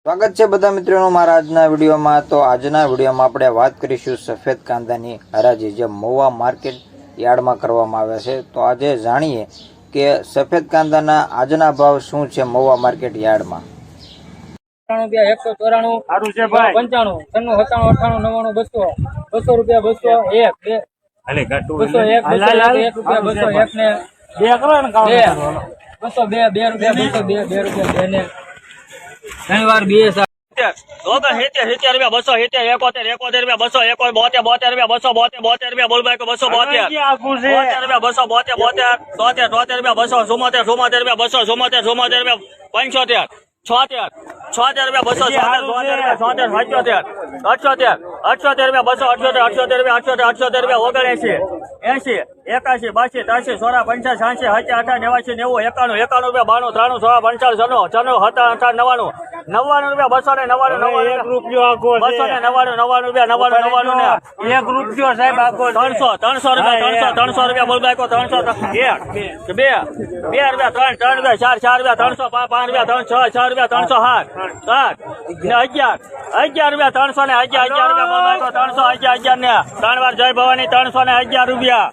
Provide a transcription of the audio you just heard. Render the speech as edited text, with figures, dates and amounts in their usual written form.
સ્વાગત છે બધા મિત્રોનું મારા આજના વિડીયોમાં। તો આજના વિડીયોમાં આપણે વાત કરીશું સફેદ કાંદાની હરાજી જે મહુવા માર્કેટ યાર્ડમાં કરવામાં આવે છે। તો આજે જાણીએ કે સફેદ કાંદાના આજના ભાવ શું છે મહુવા માર્કેટ યાર્ડમાં। 194 95 95 97 98 99 200 200 રૂપિયા 200 ઘણી વાર 2 311 જય ભવાની 311 રૂપિયા